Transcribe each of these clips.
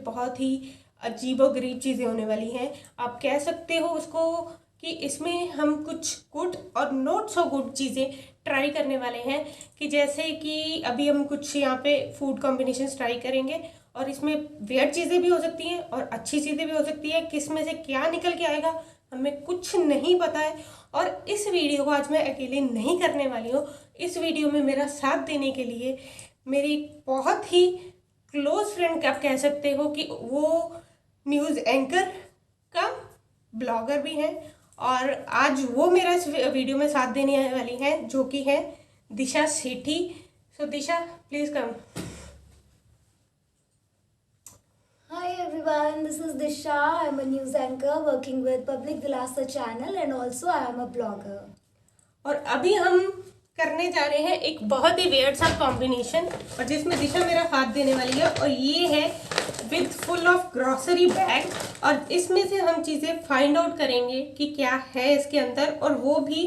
बहुत ही अजीबोगरीब चीज़ें होने वाली हैं। आप कह सकते हो उसको कि इसमें हम कुछ गुड और नॉट सो गुड चीज़ें ट्राई करने वाले हैं। कि जैसे कि अभी हम कुछ यहाँ पे फूड कॉम्बिनेशन ट्राई करेंगे और इसमें वियर्ड चीज़ें भी हो सकती हैं और अच्छी चीज़ें भी हो सकती हैं। किस में से क्या निकल के आएगा हमें कुछ नहीं पता है। और इस वीडियो को आज मैं अकेले नहीं करने वाली हूँ। इस वीडियो में मेरा साथ देने के लिए मेरी बहुत ही क्लोज फ्रेंड आप कह सकते हो कि वो न्यूज़ एंकर का ब्लॉगर भी हैं और आज वो मेरा इस वीडियो में साथ देने वाली हैं जो कि है Disha Sethi. So Disha please come. Hi everyone, this is Disha. I'm a news anchor working with Public Dilasa channel and also I am a blogger. और अभी हम करने जा रहे हैं एक बहुत ही वेयर्ड सा कॉम्बिनेशन और जिसमें दिशा मेरा साथ देने वाली है और ये है with full of grocery bag. और इसमें से हम चीज़ें फाइंड आउट करेंगे कि क्या है इसके अंदर और वो भी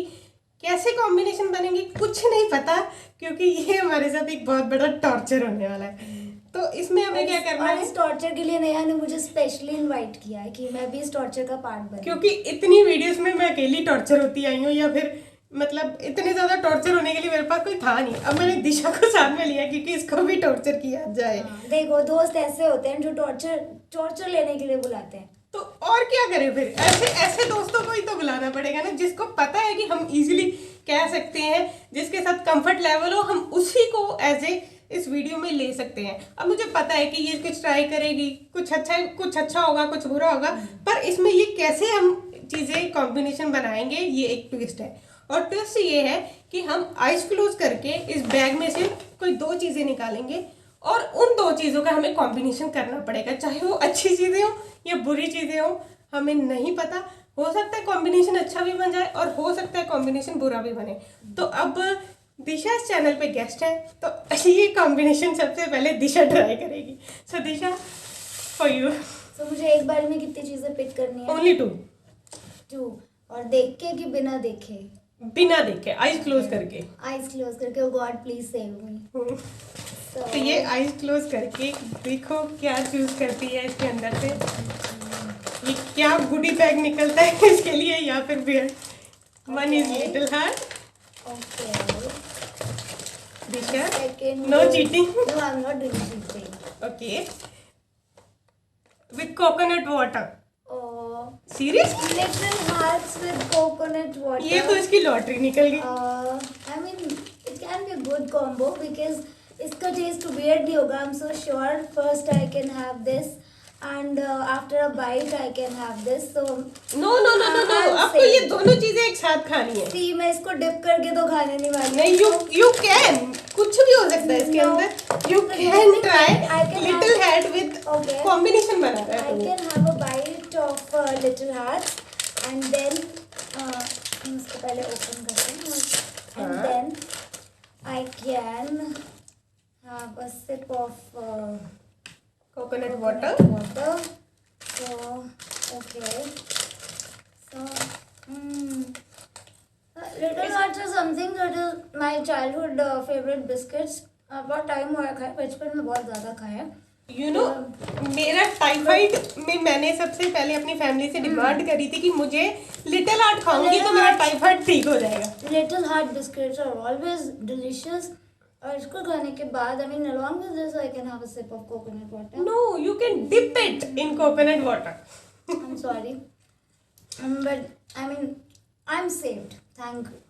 कैसे कॉम्बिनेशन बनेंगे कुछ नहीं पता क्योंकि ये हमारे साथ एक बहुत बड़ा टॉर्चर होने वाला है। तो इसमें हमें क्या करना है? इस टॉर्चर के लिए नेहा ने मुझे स्पेशली इनवाइट किया है कि मैं भी इस टॉर्चर का पार्ट बनूं। क्योंकि इतनी वीडियोस में मैं अकेली टॉर्चर होती आई हूँ या फिर मतलब इतने ज़्यादा टॉर्चर होने के लिए मेरे पास कोई था नहीं। अब मैंने दिशा को साथ में लिया क्योंकि इसको भी टॉर्चर किया जाए। देखो दोस्त ऐसे होते हैं जो टॉर्चर लेने के लिए बुलाते हैं। तो और क्या करें फिर? ऐसे दोस्तों को ही तो बुलाना पड़ेगा ना जिसको पता है कि हम इजीली कह सकते हैं, जिसके साथ कंफर्ट लेवल हो, हम उसी को एज ए इस वीडियो में ले सकते हैं। अब मुझे पता है कि ये कुछ ट्राई करेगी, कुछ अच्छा होगा, कुछ बुरा होगा, पर इसमें ये कैसे हम चीज़ें कॉम्बिनेशन बनाएंगे ये एक ट्विस्ट है। और ट्विस्ट ये है कि हम आइज क्लोज करके इस बैग में से कोई दो चीज़ें निकालेंगे और उन दो चीज़ों का हमें कॉम्बिनेशन करना पड़ेगा, चाहे वो अच्छी चीज़ें हो या बुरी चीज़ें हो, हमें नहीं पता। हो सकता है कॉम्बिनेशन अच्छा भी बन जाए और हो सकता है कॉम्बिनेशन बुरा भी बने। तो अब दिशा इस चैनल पे गेस्ट है तो ये कॉम्बिनेशन सबसे पहले दिशा ट्राई करेगी। सो दिशा फॉर यू। तो मुझे एक बार में कितनी चीजें पिक करनी है? Only two. और देख के कि बिना देखे? बिना देखे, आइज क्लोज करके। आईज क्लोज करके। God please save me. तो ये आइज क्लोज करके देखो क्या चूज करती है इसके अंदर से। ये क्या गुडी बैग निकलता है इसके लिए या फिर beer. One is little heart. Okay Disha second no cheating. no I'm not doing cheating. Okay with coconut water. Serious? Little hearts with coconut water. ये तो इसकी लॉटरी निकल गई। I mean it can be a good combo because इसका test weird नहीं होगा. I'm so sure. First I can have this and after a bite I can have this. So no आपको ये दोनों चीजें एक साथ खानी है। सी मैं इसको डिप करके तो खाने नहीं वाली। नहीं यू कैन, कुछ भी हो सकता है इसके अंदर। You can try little heart with combination बना रहा है। I can have a bite of little heart and then इसको पहले ओपन करते हैं and then I can have a sip of coconut water. So okay. So little hearts is something that is my childhood favorite biscuits. बहुत time हुआ खाया, बचपन में बहुत ज़्यादा खाया। यू नो मेरा टाइफाइड में मैंने सबसे पहले अपनी फैमिली से डिमांड करी थी कि मुझे लिटिल हार्ट खाऊंगी तो मेरा टाइफाइड ठीक हो जाएगा। Little heart biscuits are always delicious. और इसको खाने के बाद I mean along with this I can have a sip of coconut water. No, you can dip it in coconut water. I'm sorry, but I mean I'm saved.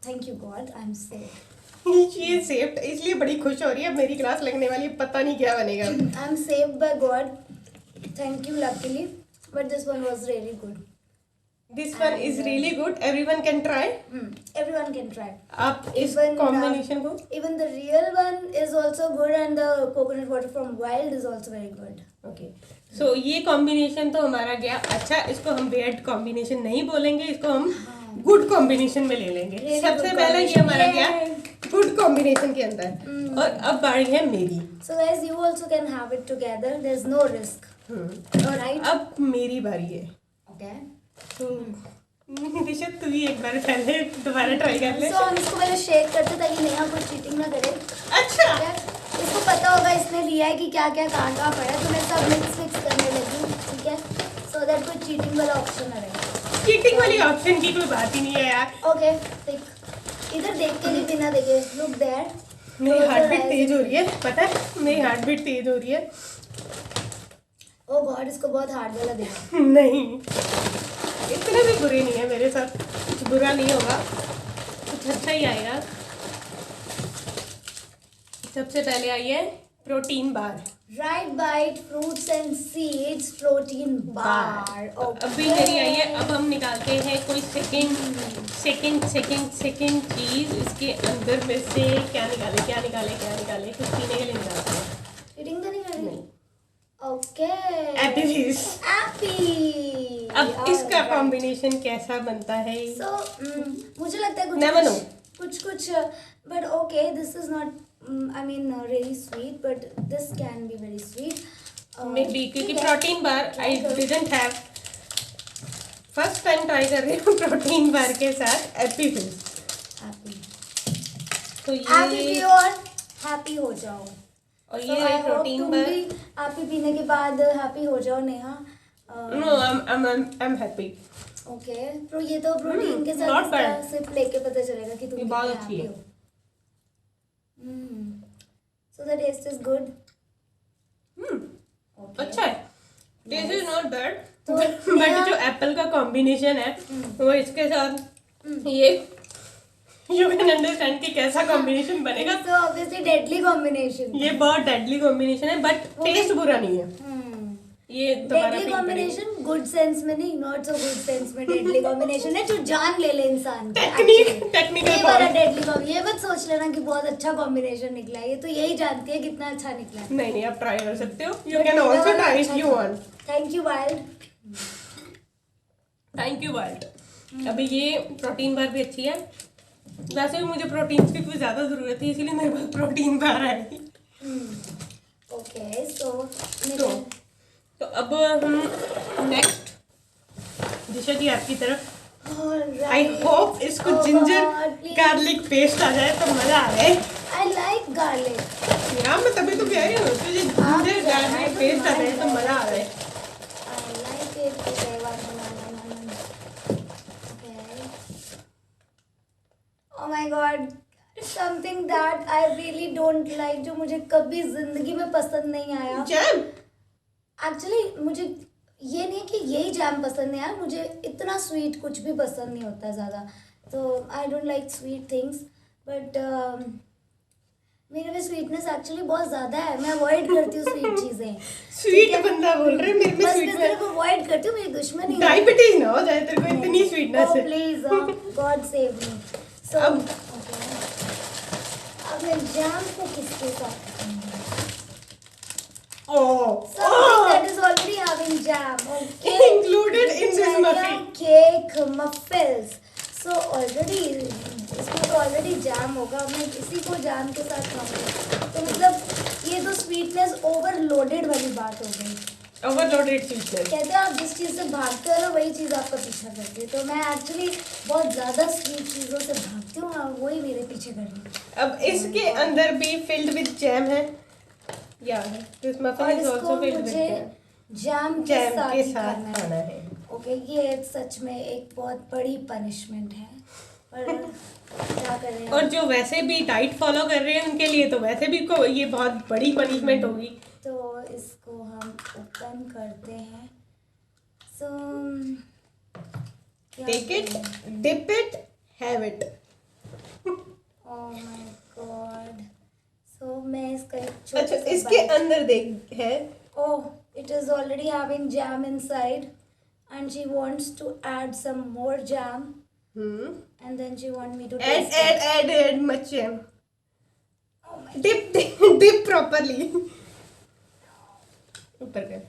Thank you God, I'm saved. ये सेफ्ट इसलिए बड़ी खुश हो रही है। मेरी class लगने वाली है, पता नहीं क्या बनेगा। I'm saved by God. Thank you luckily. But this one was really good. This one is really good. Everyone can try. Everyone can try. आप इस combination को even the real one is also good and the coconut water from Wild is also very good. Okay. So ये combination तो हमारा गया। अच्छा इसको हम weird combination नहीं बोलेंगे, इसको हम good combination में ले लेंगे। Really सबसे good पहला ये combination. हमारा गया good combination के अंदर। और अब बारी है मेरी। So guys, you also can have it together. There's no risk. Alright. अब मेरी बारी है। Okay. दिशा तू ही एक बार पहले दोबारा ट्राई कर ले। So हम इसको पहले शेक करते ताकि नेहा कुछ चीटिंग ना करे। अच्छा इसको पता होगा इसने लिया है कि क्या क्या कहाँ कहाँ पड़ा, तो मैं सब मिक्स करने लगी। दैट कोई चीटिंग वाला ऑप्शन ना रहे। चीटिंग वाली ऑप्शन की कोई बात ही नहीं है यार। ओके देख, इधर देख के भी बिना देखे, लुक देयर। मेरी हार्ट बीट तेज हो रही है, पता है मेरी हार्ट बीट तेज हो रही है। ओ गॉड, इसको बहुत हार्ड वाला दे। नहीं, इतने भी बुरे नहीं है मेरे साथ, कुछ बुरा नहीं होगा, कुछ अच्छा ही आएगा। सबसे पहले आई है protein bar. Right bite fruits and seeds protein bar. अभी मेरी आई है। अब हम निकालते हैं कोई सेकंड चीज इसके अंदर में से। क्या निकाले कुछ पीने के लिए निकालते हैं। चीटिंग तो नहीं कर रही? नहीं। ओके, एप्पी फिज। एप्पी। अब इसका कॉम्बिनेशन कैसा बनता है? मुझे लगता है Never know. कुछ but okay, this is not I mean really sweet, but this can be very sweet. May be, क्योंकि ठीक है। प्रोटीन बार आई Try करो। Didn't have. First time try कर रही हूँ प्रोटीन बार के साथ एप्पी फिज। Happy. तो Happy ये पियो और happy हो जाओ। और So ये I है hope प्रोटीन तुम बार। भी happy पीने के बाद happy हो जाओ Neha. No, I am happy. Okay, तो ये तो प्रोटीन के साथ not इसका bad. सिर्फ लेके पता चलेगा कि तुम ये बहुत कितने अच्छी happy है। हो। So the taste is good. Okay. अच्छा है, टेस्ट इज नॉट बैड। तो बट नेहा- जो एप्पल का कॉम्बिनेशन है वो इसके साथ ये यू कैन अंडरस्टैंड कि कैसा कॉम्बिनेशन बनेगा। So obviously deadly combination. ये बहुत डेडली कॉम्बिनेशन है, बट टेस्ट बुरा नहीं है। ये दोबारा deadly feel combination good sense में नहीं, नॉट सो गुड सेंस में डेडली कॉम्बिनेशन है जो जान ले ले इंसान की। टेक्निकल ये वाला डेडली कॉम्बिनेशन, ये मत सोच लेना कि बहुत अच्छा कॉम्बिनेशन निकला है, ये तो यही जानती है कितना अच्छा निकला है। नहीं, आप ट्राई कर सकते हो। You can also try if you want. Thank you wild. Thank you wild. अभी ये प्रोटीन बार भी अच्छी है। वैसे भी मुझे प्रोटीन की कुछ ज़्यादा ज़रूरत है, इसीलिए मेरे पास प्रोटीन बार है। ओके सो तो अब हम नेक्स्ट डिश है आपकी तरफ। आई होप इसको जिंजर गार्लिक पेस्ट आ जाए तो मज़ा आ जाए। I like garlic. यार मैं तभी तो कह रही हूँ, तुझे जिंजर गार्लिक पेस्ट आ जाए तो मज़ा आ जाए। I like it. Okay, one. Okay. Oh my God. Something that I really don't like, जो मुझे कभी जिंदगी में पसंद नहीं आया। जैम। एक्चुअली मुझे ये नहीं कि यही जैम पसंद नहीं आया, मुझे इतना स्वीट कुछ भी पसंद नहीं होता ज़्यादा, तो I don't like sweet things, but मेरे में स्वीटनेस एक्चुअली बहुत ज़्यादा है, मैं अवॉइड करती हूँ स्वीट चीज़ें। स्वीट बंदा बोल रहे मेरे में बस स्वीट मैं में सिर्फ अवॉइड करती हूँ, मेरी दुश्मन ही है। डायबिटीज ना हो जाए तेरे को इतनी स्वीटनेस Oh है। please, God save me. So, अब- okay. अब मैं जैम को किसके साथ खाऊंगी? Something that is already having jam. Okay. Included in this Vegetarian muffin. Cake muffins. So already इसमें तो ऑलरेडी जैम होगा, मैं इसी को जैम के साथ खाऊंगी, तो मतलब ये तो स्वीटनेस ओवरलोडेड वाली बात हो गई। Overloaded sweetness. कहते हैं आप जिस चीज़ से भागते हो ना वही चीज़ आपका पीछा करती है, तो मैं एक्चुअली बहुत ज़्यादा स्वीट चीज़ों से भागती हूँ और वही मेरे पीछे कर रही है। अब इसके अंदर भी फिल्ड विद जैम है। या दिस मफिन और इज इसको आल्सो फिल्ड विद मुझे जैम। जैम के साथ के ही साथ खाना खाना है। है। ओके, ये सच में एक बहुत बड़ी पनिशमेंट है, पर क्या करें। और जो वैसे भी डाइट फॉलो कर रहे हैं उनके लिए तो वैसे भी को ये बहुत बड़ी पनिशमेंट होगी। तो इसको हम ओपन करते हैं। So take it, dip it, have it. Oh my God. So मैं इसका एक अच्छा, छोटा सा इसके bite- अंदर देख है। Oh, it is already having jam inside, and she wants to add some more jam, and then she want me to Add, taste it. add much jam. Oh my Dip properly. ऊपर कर,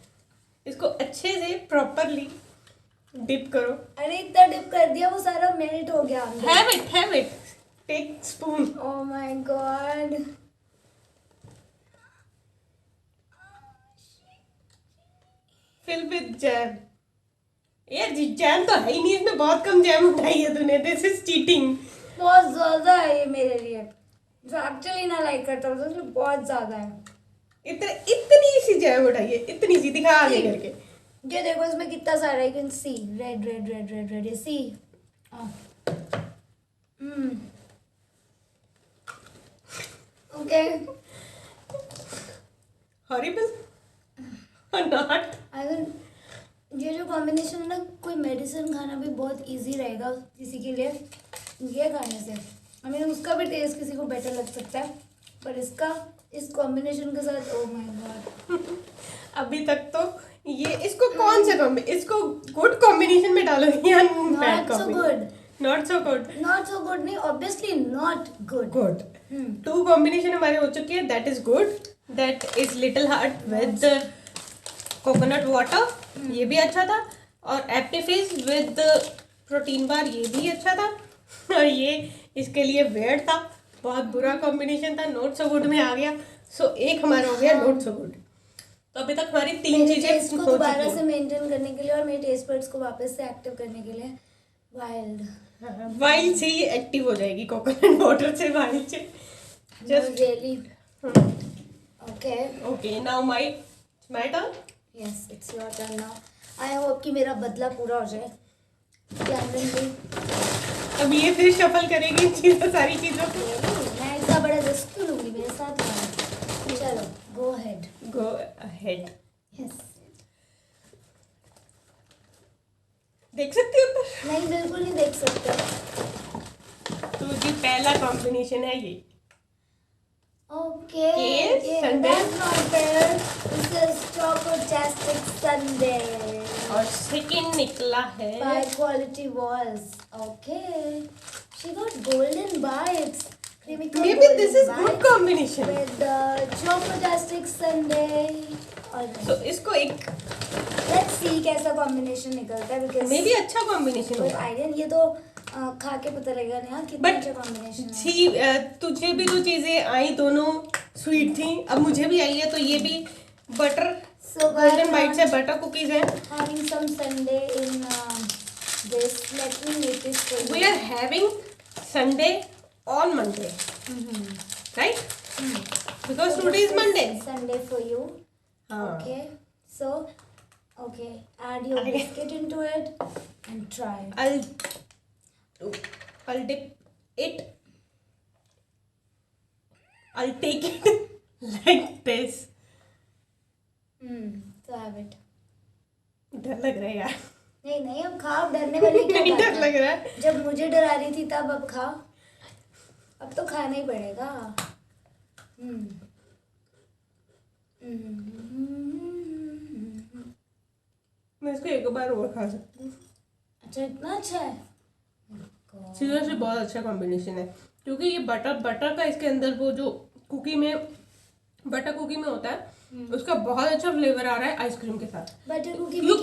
इसको अच्छे से properly dip करो। अरे इतना dip कर दिया, वो सारा मेल्ट हो गया अंदर। Have it. Take spoon. Oh my god. Fill with jam. यार जैम तो है ही नहीं, इसमें बहुत कम जैम उठाई है तूने। This is cheating. बहुत ज्यादा है ये मेरे लिए, जो एक्चुअली ना लाइक करता हूँ, तो बहुत ज्यादा है। इतनी सी जैम उठाई है, इतनी सी, दिखा आगे करके। ये देखो इसमें कितना सारा, you can see red red red red red, see. Okay, horrible और नॉट। आई मीन ये जो कॉम्बिनेशन है ना, कोई मेडिसिन खाना भी बहुत इजी रहेगा किसी के लिए ये खाने से। आई मीन उसका भी टेस्ट किसी को बेटर लग सकता है, पर इसका इस कॉम्बिनेशन के साथ, ओह माय गॉड। अभी तक तो ये इसको कौन सा इसको गुड कॉम्बिनेशन में डालोगे या bad not so good, not so good. Not so good नहीं, obviously not good. Good, 2 combination हमारे हो चुके हैं। That is good, that is little heart with coconut water, ये भी अच्छा था। और एप्टीफिज विद प्रोटीन बार, ये भी अच्छा था। और ये इसके लिए वेट था, बहुत बुरा कॉम्बिनेशन था, नॉट सो गुड में आ गया। सो एक हमारा हो गया नॉट सो गुड। तो अभी तक हमारी 3 चीजें टेस्ट को हो दोबारा चुकी से मेंटेन करने के लिए और मेरे टेस्ट बड्स को वापस से एक्टिव करने के लिए वाइल्ड हैं। वाइल्ड से ही एक्टिव हो जाएगी कोकोनट वाटर से, वाइल्ड से just really. Okay okay. Now my turn. Yes, it's your turn now. I hope कि मेरा बदला पूरा हो जाए। जनरली अब ये फिर शफल करेगी सारी चीजों को। मैं इतना बड़ा रिस्क क्यों लूंगी, मेरे साथ है। चलो go ahead. Go ahead. Yes, देख सकती हो तो नहीं बिल्कुल नहीं देख सकते। तो जी पहला कॉम्बिनेशन है ये। Okay, Yes, Sunday. that's not fair. This is Chocotastic Sunday और सेकंड निकला है by Quality Walls. Okay, she got golden bites. Creamy maybe this is good combination. with the Chocotastic Sunday. तो इसको एक Let's see कैसा combination निकलता है, because मे भी अच्छा कॉम्बिनेशन कोई होगा। आइडिया नहीं, ये तो खा के पता लगेगा ना कितना But अच्छा कॉम्बिनेशन है। सी तुझे भी जो चीजें आई दोनों स्वीट थी, अब मुझे भी आई है, तो ये भी बटर So गोल्डन बाइट से guys, बटर कुकीज है। having some Sunday in this. Let me make this for you. We are having sundae on Monday, right? Because today is Monday. Sunday for you. हाँ। Okay. So, okay. Add your Okay. biscuit into it and try. I'll dip it. I'll take it like this. So have it. डर लग रहा है यार। नहीं नहीं, अब खाओ, डरने वाली क्या नहीं बात डर है? लग रहा है। जब मुझे डरा रही थी तब, अब खाओ। अब तो खाना ही पड़ेगा। मैं इसको एक बार और खा सकती हूँ। अच्छा, इतना अच्छा है। सीरियसली बहुत अच्छा कॉम्बिनेशन है, क्योंकि ये बटर का इसके अंदर वो जो कुकी में बटर कुकी में होता है, उसका बहुत अच्छा फ्लेवर आ रहा है आइसक्रीम के साथ। Butter cookie you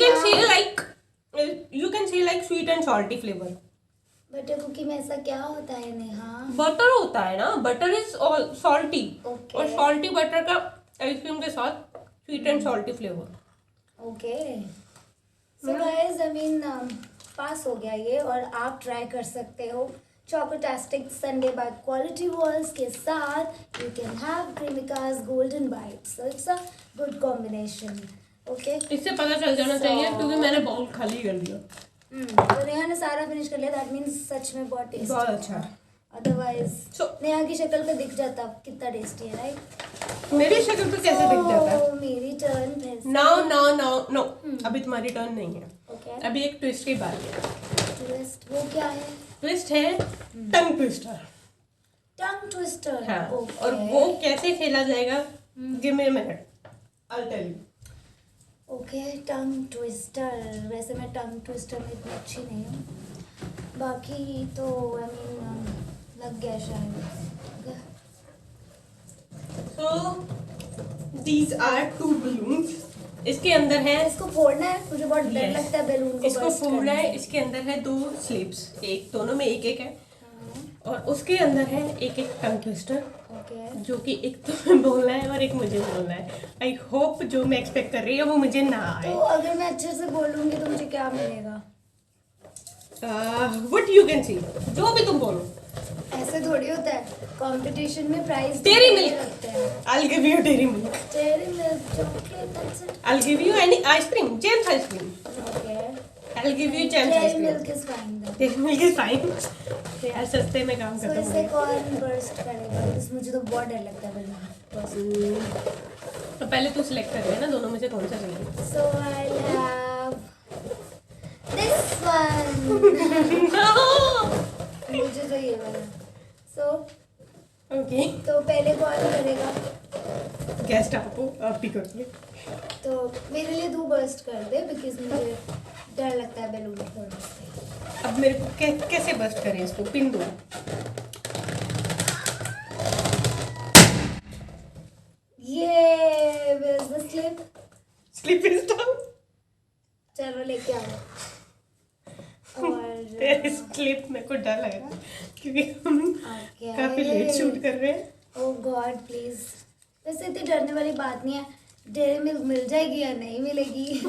can see like sweet and salty flavour. Butter cookie में ऐसा क्या होता है नेहा? बटर होता है ना, बटर इज सॉल्टी, Okay. और सॉल्टी बटर का आइसक्रीम के साथ sweet and salty flavour. Okay, so guys, I mean pass हो गया ये, और आप ट्राई कर सकते हो Chocotastic sundae by Kwality Wall's के साथ। यू कैन हैव क्रीमिकास golden bites, so it's a good combination. Okay, इससे पता चल जाना चाहिए, क्योंकि मैंने बाउल खाली कर दिया। तो नेहा ने सारा फिनिश कर लिया, दैट मीन्स सच में बहुत टेस्टी, बहुत अच्छा है। अदरवाइज So- नेहा की शक्ल पे दिख जाता कितना टेस्टी है, राइट? मेरी शक्ल पे कैसे दिख जाता है? मेरी टर्न फिर से। नो अभी तुम्हारी टर्न नहीं है। ओके, अभी एक ट्विस्ट की बात है। ट्विस्ट वो क्या है? ट्विस्ट है टंग ट्विस्टर। Tongue twister. हाँ, ओके, और वो कैसे खेला जाएगा, give me a minute, I tell you. Okay, tongue twister. वैसे मैं टंग ट्विस्टर में इतनी अच्छी नहीं हूँ, बाकी तो आई मीन लग गया शायद। So these are 2 balloons. इसके अंदर है, इसको फोड़ना है, मुझे बहुत डर Yes. लगता है बैलून को इसको burst फोड़ना है। करने इसके अंदर है 2 स्लिप्स, एक दोनों में एक एक है, से। और उसके अंदर है एक एक टंग ट्विस्टर, ओके, जो कि एक तुम्हें बोलना है और एक मुझे बोलना है। आई होप जो मैं एक्सपेक्ट कर रही हूँ वो मुझे ना तो आए। अगर मैं अच्छे से बोलूँगी तो मुझे क्या मिलेगा? व्हाट यू कैन सी, जो भी तुम बोलो। ऐसे थोड़ी होता है, कंपटीशन में प्राइस Dairy milk. रखते हैं। I'll give you dairy milk. Dairy milk, chocolate, that's it. I'll give you any ice cream, James ice cream. Okay, I'll give you James ice dairy cream. Milk is fine then. Dairy milk is fine. यार सस्ते में काम सो खत्म हो इसे गया। कौन burst करेगा? इस मुझे तो बहुत डर लगता है बिल्कुल। तो पहले तू सिलेक्ट कर ले ना दोनों में से कौन सा चाहिए। सो आई हैव दिस वन। मुझे तो ये वाला। सो ओके तो पहले कौन करेगा? गेस्ट आपको आप ही करिए। तो मेरे लिए तू बर्स्ट कर दे, बिकॉज मुझे डर लगता है बैलून फोड़ने से। अब मेरे को कैसे बस्ट करें इसको, पिन दो। ये where's the slip? Slip is down. चलो लेके आओ। और तेरे स्लिप मेरे को डर लग रहा है क्योंकि हम Okay. काफी लेट शूट कर रहे हैं। ओह गॉड प्लीज। वैसे इतनी डरने वाली बात नहीं है, डेयरी मिल्क मिल जाएगी या नहीं मिलेगी।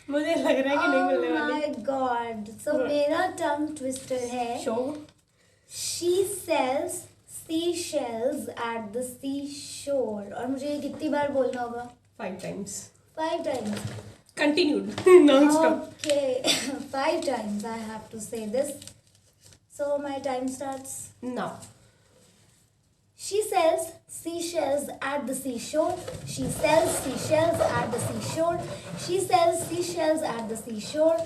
मुझे लग रहा है कि नहीं मिलने वाली। My God. सो मेरा टंग ट्विस्टर है। She she sells seashells at the seashore। और मुझे ये कितनी बार बोलना होगा? 5 times 5 times। continued non-stop. Okay, 5 times I have to say this. So my time starts now. She sells seashells at the seashore. She sells seashells at the seashore. She sells seashells at the seashore.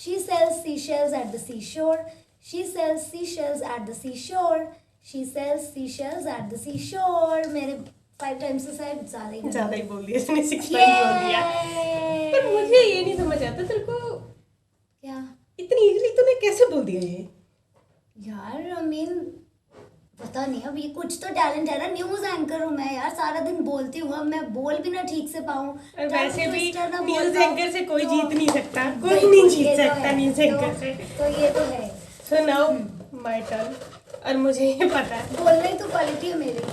She sells seashells at the seashore. She sells seashells at the seashore. She sells seashells at the seashore. मैंने 5 times से शायद ज़्यादा ही बोल दिया इसने 6 times बोल दिया। पर मुझे ये नहीं समझ आता तेरे को क्या इतनी इजीली तूने कैसे बोल दिया ये। यार आई मीन पता नहीं, अब ये कुछ तो टैलेंट है ना। न्यूज एंकर हूँ मैं यार, सारा दिन बोलती हूँ। अब मैं बोल भी ना ठीक से पाऊँ, और वैसे भी tongue twister ना बोल न्यूज पाऊँ, एंकर से कोई तो- जीत नहीं सकता, कोई बिल्कुल, नहीं ये जीत तो सकता है। न्यूज एंकर से। तो ये तो है। सो नाउ माय टर्न और मुझे ये पता है। बोलना ही तो क्वालिटी है मेरी।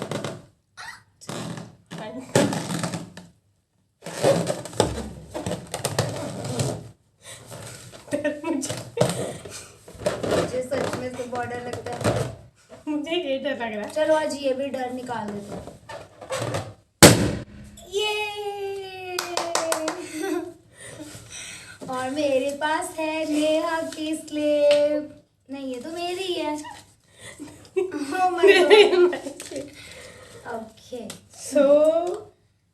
मुझे सच में तो बहुत डर लगता है। मुझे ये डर लग रहा है। चलो आज ये भी डर निकाल देते हैं। ये और मेरे पास है नेहा की स्लिप। नहीं, ये तो मेरी है। Oh my God. Okay. So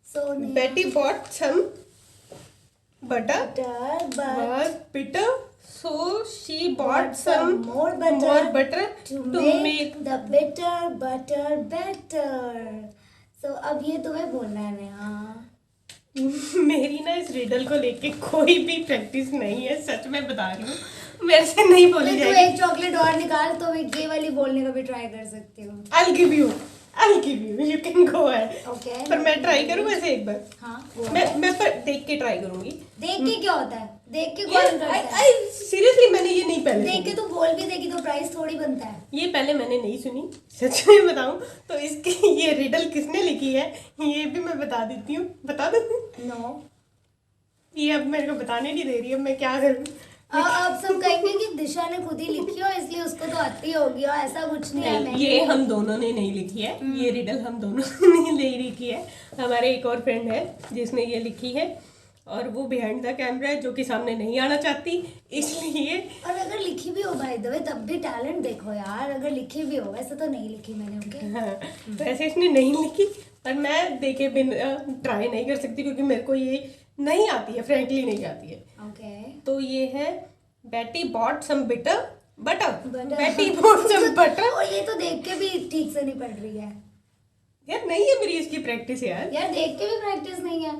So Neha, Betty bought some butter but was bitter, so she bought some more butter to to make make the bitter butter better. So अब ये तुम्हें बोलना है नेहा। मेरी ना इस रिडल को लेके कोई भी प्रैक्टिस नहीं है, सच में बता रही हूँ। मेरे से नहीं बोली तू जाएगी। एक चॉकलेट और निकाल, तो मैं ये वाली बोलने का भी ट्राई कर सकती हूँ। I'll give you, you can go ahead. Okay. पर मैं ट्राई करूँ वैसे एक बार। हाँ, वो मैं पर देख के ट्राई करूंगी। देख के क्या होता है? देख के कौन करता है? सीरियसली मैंने ये नहीं पहले देख के सुनी। तो बोल भी देगी तो प्राइस थोड़ी बनता है। ये पहले मैंने नहीं सुनी, सच में बताऊं तो इसकी ये रिडल किसने लिखी है ये भी मैं बता देती हूँ। बता दूँ? नो। ये अब मेरे को बताने नहीं दे रही है, मैं क्या करूँ। अब सब कहेंगे कि दिशा ने खुद ही लिखी हो, इसलिए उसको तो आती होगी, और ऐसा कुछ नहीं है। नहीं, ये हम दोनों ने नहीं लिखी है, ये रिडल हम दोनों ने नहीं लिखी है। हमारे एक और फ्रेंड है जिसने ये लिखी है और वो बिहाइंड द कैमरा है, जो कि सामने नहीं आना चाहती, इसलिए। और अगर लिखी भी हो भाई द वे, तब भी टैलेंट देखो यार। अगर लिखी भी हो, वैसे तो नहीं लिखी मैंने। ओके। हाँ, वैसे इसने नहीं लिखी, पर मैं देखे बिन ट्राई नहीं कर सकती क्योंकि मेरे को ये नहीं आती है, फ्रेंकली नहीं आती है। ओके। तो ये है Betty bought some bitter butter. Butter. Betty bought some butter. और ये तो देख के भी ठीक से नहीं पढ़ रही है यार नहीं है मेरी इसकी प्रैक्टिस यार, यार, देख के भी प्रैक्टिस नहीं है।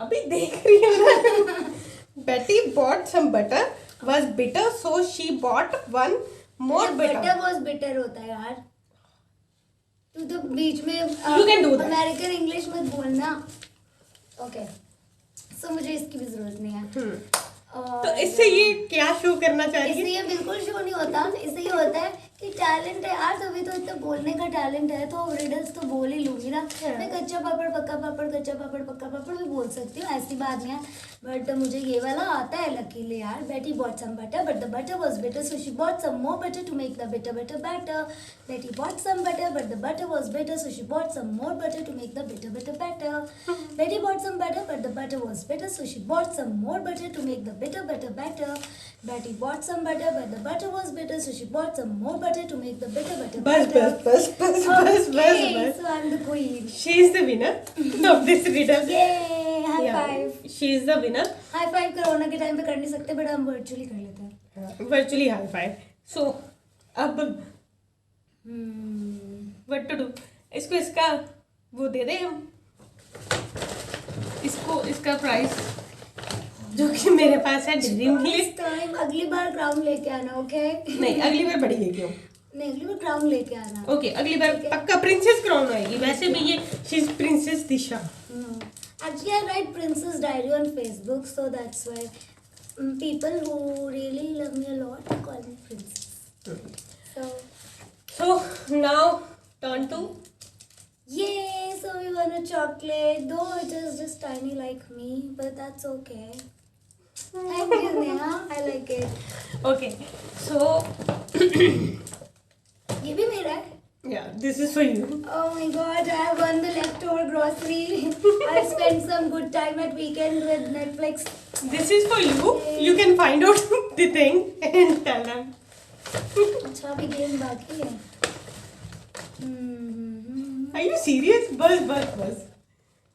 अभी देख रही हूँ ना। Betty bought some butter was bitter so she bought one more butter bitter. Was bitter होता है यार। तू तो बीच में You can do that. American English मत बोलना। ओके। सो मुझे इसकी भी जरूरत नहीं है। और तो इससे ये क्या शो करना चाह रही इससे है? ये बिल्कुल शो नहीं होता। इससे ये होता है कि टैलेंट है यार, तभी तो इतना बोलने का टैलेंट है, तो रिडल्स तो बोल ही लूंगी ना। मैं कच्चा पापड़ पक्का पापड़, कच्चा पापड़ पक्का पापड़ भी बोल सकती हूँ, ऐसी बात नहीं है। बट मुझे ये वाला आता है लकीली यार। Betty bought some butter but the butter was bitter, so she bought some more butter to make the bitter butter better. Betty bought some butter but the butter was bitter, so she bought some more butter to make the bitter butter better. Betty bought some butter but the butter was bitter, so she bought some more butter to make the bitter better better. Betty bought some butter, but the butter was bitter, so she bought some more butter to make the bitter better better. Okay, so I'm the queen. She is the winner of this riddle. Yay! High five. She is the winner. High five corona के time पे कर नहीं सकते, but हम virtually कर लेते हैं. Virtually high five. So अब what to do? इसको इसका वो दे दे हम, इसको इसका प्राइस जो कि मेरे पास है ड्रीम Next time अगली बार क्राउन लेके आना, ओके? नहीं, अगली बार बड़ी लेके आओ. नहीं, अगली बार क्राउन लेके आना. ओके, अगली बार पक्का प्रिंसेस क्राउन आएगी. वैसे भी ये she is princess Disha. Actually, I write Princess Diary on Facebook, so that's why people who really love me a lot call me Princess. So now turn to Yay! So we won a chocolate, though it is just tiny like me, but that's okay. Thank you, Neha. I like it. okay. So ये भी मेरा है. yeah, this is for you. Oh my God! I won the leftover grocery. I spent some good time at weekend with Netflix. This is for you. You can find out the thing and tell them. अच्छा, अभी game बाकी है. Are you serious? बस.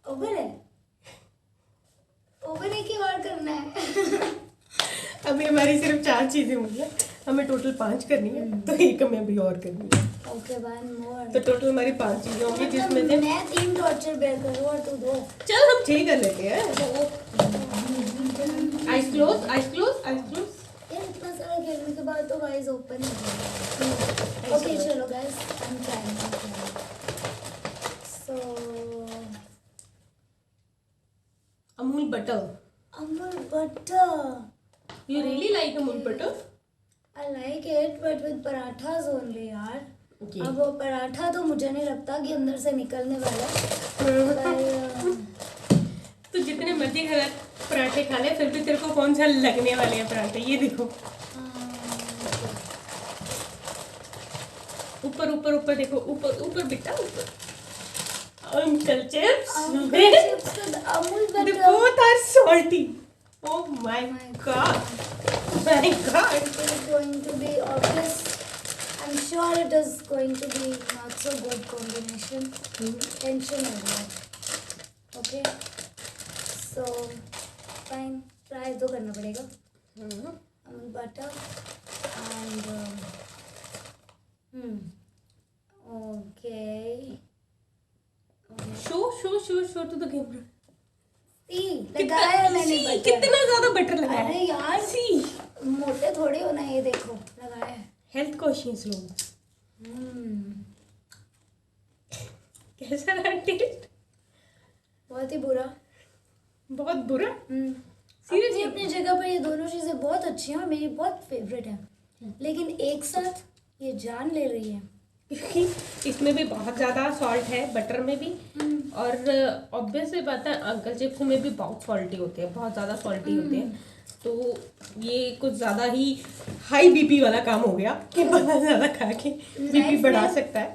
Over है. Over एक ही और करना है. अभी हमारी सिर्फ 4 चीजें हुई है, हमें टोटल 5 करनी है, तो एक हमें अभी और करनी है. Okay, one more. तो टोटल हमारी 5 चीजें होंगी, जिसमें से मैं 3 टॉर्चर बेयर करूँ और तू 2. चल हम 6 कर लेते हैं. Eyes close. यार इतना सारा खेलने के बाद तो गाइस ओपन हो जाएगा. ओके चलो guys, I am trying. So Amul butter. Amul butter. You really like Amul butter? I like it, but with parathas only यार. Okay. अब वो पराठा तो मुझे नहीं लगता कि अंदर से निकलने वाला है. तो जितने मर्जी घर पराठे खा ले, फिर भी तेरे को कौन सा लगने वाले हैं पराठे. ये देखो, ऊपर देखो, ऊपर बेटा, ऊपर. Uncle chips. Amul They butter. both are salty. Oh my god. My god. It is going to be obvious. I'm sure it is going to be not so good combination. Tension हो रहा है. Okay. So fine. Try तो करना पड़ेगा. Amul butter and okay. Show to the camera. See, लगाया है मैंने See, butter. कितना ज्यादा बटर लगाया अरे है. यार, See. मोटे थोड़ी होना, ये देखो लगाया है. हेल्थ कॉशियस लोग. कैसा रहा टेस्ट? बहुत ही बुरा. बहुत बुरा. अपनी Seriously? अपनी जगह पर ये दोनों चीजें बहुत अच्छी हैं और मेरी बहुत फेवरेट है, लेकिन एक साथ ये जान ले रही है. क्योंकि इसमें भी बहुत ज़्यादा सॉल्ट है, बटर में भी. और ऑब्वियस से बात है, अंकल चिप्स में भी बहुत सॉल्टी होते हैं, बहुत ज़्यादा सॉल्टी होते हैं. तो ये कुछ ज़्यादा ही हाई बीपी वाला काम हो गया कि बहुत ज़्यादा खा के बीपी बढ़ा सकता है.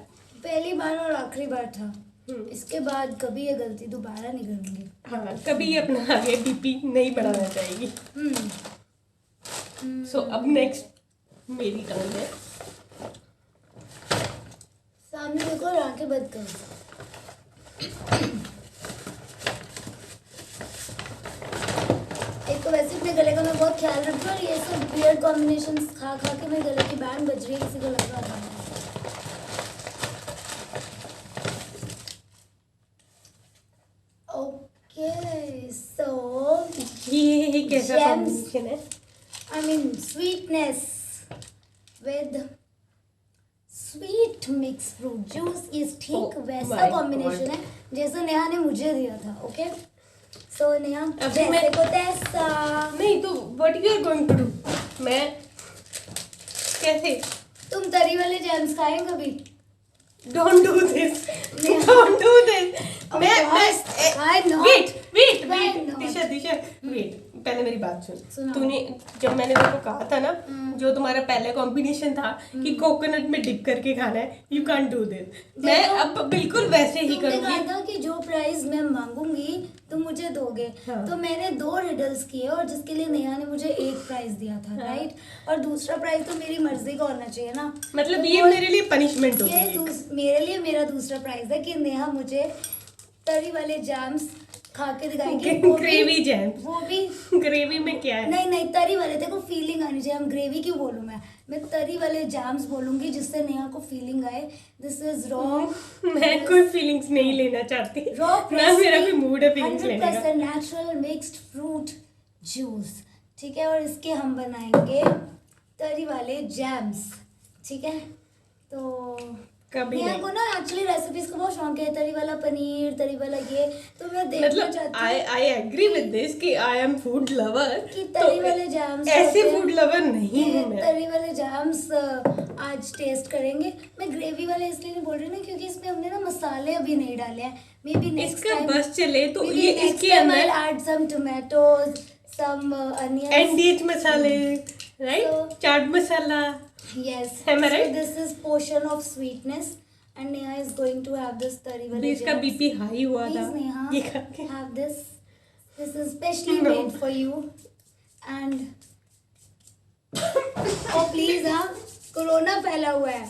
पहली बार और आखिरी बार था. इसके बाद कभी ये गलती दोबारा नहीं करूंगी. हाँ, कभी अपना आगे बीपी नहीं बढ़ाना चाहेगी. सो अब नेक्स्ट मेरी टर्न है. सामने देखो और आंखें बंद करो. एक तो वैसे अपने गले का मैं बहुत ख्याल रखती हूँ और ये सब वियर्ड कॉम्बिनेशंस खा खा के मेरे गले की बैंड बज रही है, किसी को लग रहा था. ओके, सो ये कैसा Gems. कॉम्बिनेशन है? I mean sweetness with sweet mixed fruit juice is ठीक Oh वैसा my कॉम्बिनेशन God. है जैसा नेहा ने मुझे दिया था. ओके, सो नेहा अभी जैसे मैं- को तैसा. नहीं तो what you are going to do? मैं कैसे तुम तरी वाले जैम्स खाए कभी? Don't do this. Don't do this. I know. Wait. Why not? Disha, wait. पहले मेरी बात सुन। सुनाओ। तूने जब मैंने तेरे को कहा था ना, जो तुम्हारा पहले कॉम्बिनेशन था कि कोकोनट में डिप करके खाना है, you can't do this. मैं अब बिल्कुल वैसे ही तुमने करूँगी। कहा था कि जो प्राइस मैं मांगूंगी तुम मुझे दोगे। हाँ। तो मैंने 2 रिडल्स किए और जिसके लिए नेहा ने मुझे 1 प्राइस दिया था, राइट? और दूसरा प्राइस तो मेरी मर्जी का होना चाहिए ना। मतलब तो ये वो- मेरे लिए पनिशमेंट ये होगी। मेरे लिए मेरा दूसरा प्राइस है कि नेहा मुझे तरी वाले जैम्स खा के दिखाएगी। Gravy James. वो भी ग्रेवी में क्या है? नहीं तरी वाले, देखो फीलिंग आनी चाहिए। हम ग्रेवी क्यों बोलूं मैं तरी वाले जैम्स बोलूंगी जिससे नेहा को फीलिंग आए। This is raw. मैं कोई फीलिंग्स नहीं लेना चाहती। रॉ ना मेरा कोई मूड है फीलिंग्स लेने का। 100% नेचुरल मिक्स्ड फ्रूट जूस, ठीक है? और इसके हम बनाएंगे तरी वाले जैम्स, ठीक है? तो कभी नेहा नहीं। को ना एक्चुअली रेसिपीज का बहुत शौक है, तरी वाला पनीर, तरी वाला ये। तो मैं देखना मतलब चाहती आई एग्री विद दिस कि आई एम फूड लवर। कि तरी वाले जैम्स ऐसे होते हैं। फूड लवर नहीं हूँ मैं। तरी वाले जैम्स आज टेस्ट करेंगे। मैं ग्रेवी वाले इसलिए नहीं बोल रही ना क्योंकि इसमें हमने ना मसाले अभी नहीं डाले हैं। मे बी नेक्स्ट इसका टाइम बस चले तो ये इसके अंदर ऐड सम टोमेटोज, सम अनियंस। एनडीएच मसाले, right? So- chaat masala. Yes. Am I So right? this is portion of sweetness and Neha is going to have this tari wale भी इसका jams. बीपी हाई हुआ था Please Neha, ये खा के। have this. This is specially No. made for you. And oh please हाँ, corona फैला हुआ है।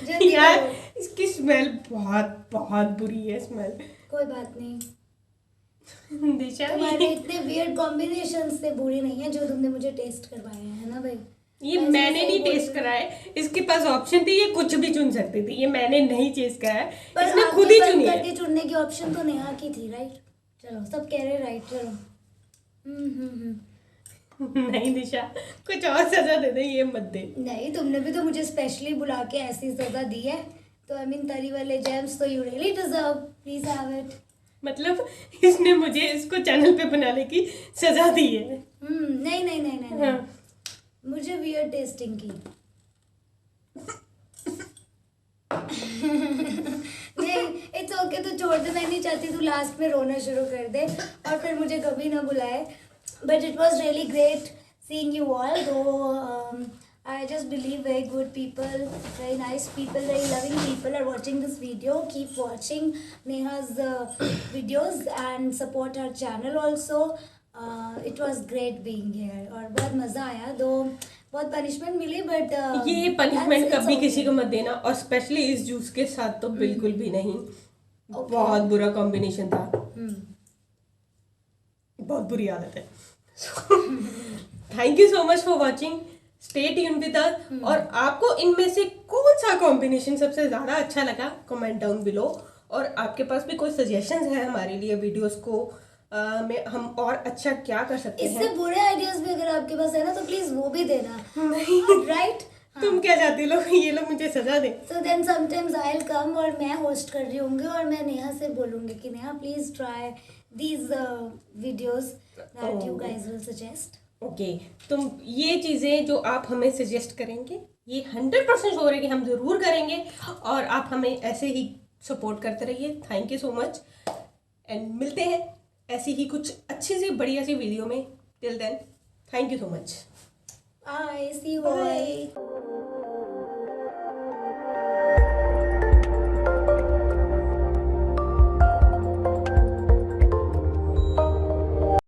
जल्दी यार करो। इसकी स्मेल बहुत बहुत बुरी है स्मेल। कोई बात नहीं, दिशा तुम्हारे इतने weird combinations से बुरी नहीं है जो तुमने मुझे टेस्ट करवाए हैं, है ना भाई? ये ऐसे मैंने सही नहीं बोल टेस्ट रही करा है। इसके पास ऑप्शन थी, ये कुछ भी चुन सकती थी। ये मैंने नहीं टेस्ट करा है, पर इसने आंखें खुद ही बंद चुनी है। करके चुनने की ऑप्शन तो नेहा की थी, राइट? चलो सब कह रहे राइट, चलो। नहीं दिशा, कुछ और सजा दे दे, ये मत दे। नहीं, तुमने भी तो मुझे स्पेशली बुला के ऐसी सजा दी है। तो आई मीन तरी वाले जैम्स तो you really deserve, please have it. मतलब इसने मुझे इसको चैनल पे बनाने की सजा दी है। नहीं हाँ। मुझे वियर्ड टेस्टिंग की। नहीं, इट्स ओके, तो छोड़ दे। मैं नहीं चाहती तू लास्ट में रोना शुरू कर दे और फिर मुझे कभी ना बुलाए। But it was really great seeing you all, though I just believe very good people, very nice people, very loving people are watching this video. Keep watching Neha's videos and support her channel also. It was great being here और बहुत मज़ा आया, दो बहुत punishment milli but ये punishment कभी किसी को मत देना, और स्पेशली इस जूस के साथ तो बिल्कुल भी नहीं। बहुत बुरा कॉम्बिनेशन था, बहुत बुरी आदत है। Thank you so much for watching, stay tuned with us. और आपको इनमें से कौन सा कॉम्बिनेशन सबसे ज़्यादा अच्छा लगा, कमेंट डाउन बिलो। और आपके पास भी कोई सजेशंस है हमारे लिए वीडियोस को में हम और अच्छा क्या कर सकते इससे हैं। बुरे आइडियाज भी अगर आपके पास है ना तो प्लीज वो भी देना, नहीं, राइट? तुम क्या चाहती लोग, ये लोग मुझे सजा दे। So then sometimes I'll come और मैं होस्ट कर रही होंगी और मैं नेहा से बोलूंगी कि Neha please try these videos that you guys will suggest. Okay, तुम ये चीज़ें जो आप हमें सजेस्ट करेंगे ये 100% श्योर है कि हम ज़रूर करेंगे, और आप हमें ऐसे ही सपोर्ट करते रहिए। Thank you so much, and मिलते हैं ऐसी ही कुछ अच्छी सी बढ़िया सी वीडियो में। Till then, thank you so much. Bye. See you all.